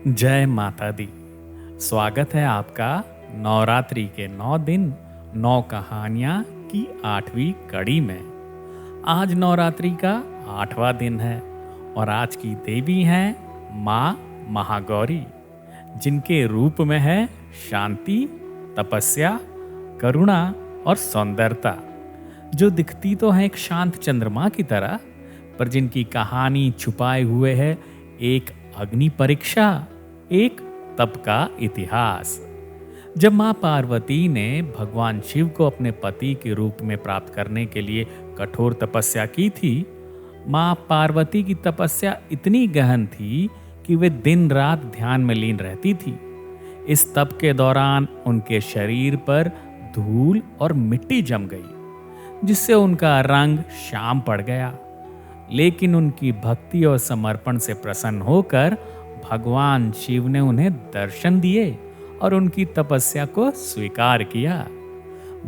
जय माता दी। स्वागत है आपका नवरात्रि के 9 दिन 9 कहानियाँ की 8वीं कड़ी में। आज नवरात्रि का 8वां दिन है और आज की देवी हैं माँ महागौरी, जिनके रूप में है शांति, तपस्या, करुणा और सौंदर्यता, जो दिखती तो है एक शांत चंद्रमा की तरह, पर जिनकी कहानी छुपाए हुए है एक अग्नि परीक्षा, एक तप का इतिहास। जब मां पार्वती ने भगवान शिव को अपने पति के रूप में प्राप्त करने के लिए कठोर तपस्या की थी, मां पार्वती की तपस्या इतनी गहन थी कि वे दिन रात ध्यान में लीन रहती थी। इस तप के दौरान उनके शरीर पर धूल और मिट्टी जम गई, जिससे उनका रंग श्याम पड़ गया। लेकिन उनकी भक्ति और समर्पण से प्रसन्न होकर भगवान शिव ने उन्हें दर्शन दिए और उनकी तपस्या को स्वीकार किया।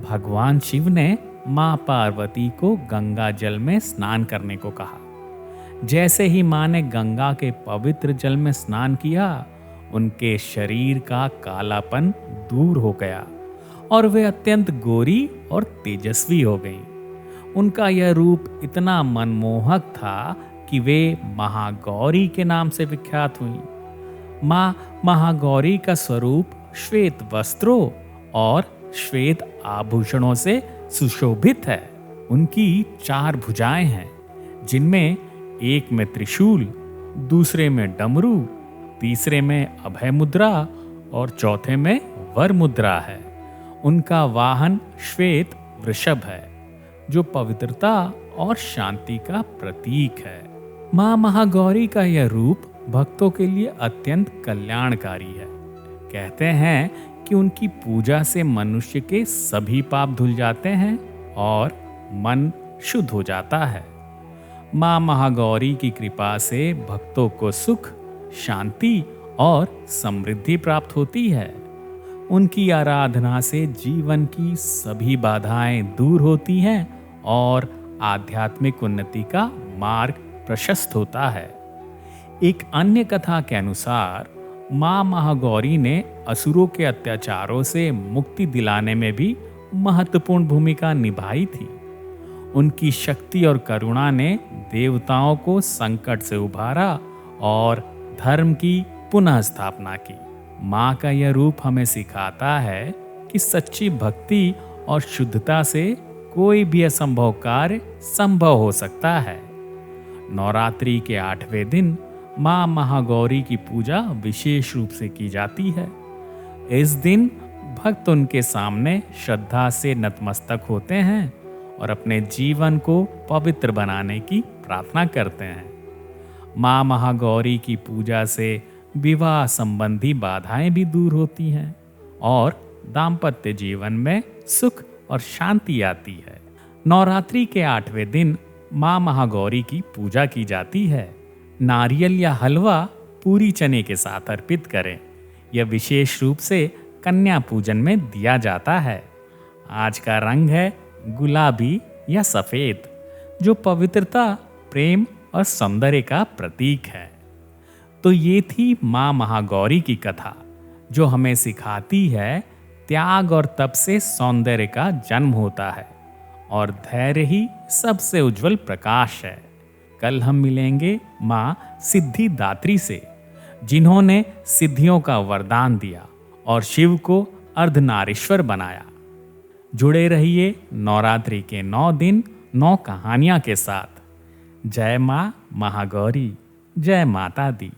भगवान शिव ने मां पार्वती को गंगा जल में स्नान करने को कहा। जैसे ही मां ने गंगा के पवित्र जल में स्नान किया, उनके शरीर का कालापन दूर हो गया और वे अत्यंत गोरी और तेजस्वी हो गईं। उनका यह रूप इतना मनमोहक था कि वे महागौरी के नाम से विख्यात हुई। मां महागौरी का स्वरूप श्वेत वस्त्रों और श्वेत आभूषणों से सुशोभित है। उनकी 4 भुजाएं हैं, जिनमें एक में त्रिशूल, दूसरे में डमरू, तीसरे में अभय मुद्रा और चौथे में वर मुद्रा है। उनका वाहन श्वेत वृषभ है, जो पवित्रता और शांति का प्रतीक है। मां महागौरी का यह रूप भक्तों के लिए अत्यंत कल्याणकारी है। कहते हैं कि उनकी पूजा से मनुष्य के सभी पाप धुल जाते हैं और मन शुद्ध हो जाता है। मां महागौरी की कृपा से भक्तों को सुख, शांति और समृद्धि प्राप्त होती है। उनकी आराधना से जीवन की सभी बाधाएं दूर होती हैं और आध्यात्मिक उन्नति का मार्ग प्रशस्त होता है। एक अन्य कथा के अनुसार मां महागौरी ने असुरों के अत्याचारों से मुक्ति दिलाने में भी महत्वपूर्ण भूमिका निभाई थी। उनकी शक्ति और करुणा ने देवताओं को संकट से उबारा और धर्म की पुनः स्थापना की। मां का यह रूप हमें सिखाता है कि सच्ची भक्ति और शुद्धता से कोई भी असंभव कार्य संभव हो सकता है। नवरात्रि के 8वें दिन मां महागौरी की पूजा विशेष रूप से की जाती है। इस दिन भक्त उनके सामने श्रद्धा से नतमस्तक होते हैं और अपने जीवन को पवित्र बनाने की प्रार्थना करते हैं। मां महागौरी की पूजा से विवाह संबंधी बाधाएं भी दूर होती हैं और दाम्पत्य जीवन में सुख और शांति आती है। नवरात्रि के 8वें दिन मां महागौरी की पूजा की जाती है। नारियल या हलवा पूरी चने के साथ अर्पित करें। यह विशेष रूप से कन्या पूजन में दिया जाता है। आज का रंग है गुलाबी या सफेद, जो पवित्रता, प्रेम और सौंदर्य का प्रतीक है। तो ये थी मां महागौरी की कथा, जो हमें सिखाती है त्याग और तप से सौंदर्य का जन्म होता है और धैर्य ही सबसे उज्जवल प्रकाश है। कल हम मिलेंगे मां सिद्धिदात्री से, जिन्होंने सिद्धियों का वरदान दिया और शिव को अर्धनारीश्वर बनाया। जुड़े रहिए नवरात्रि के 9 दिन 9 कहानियां के साथ। जय मां महागौरी, जय माता दी।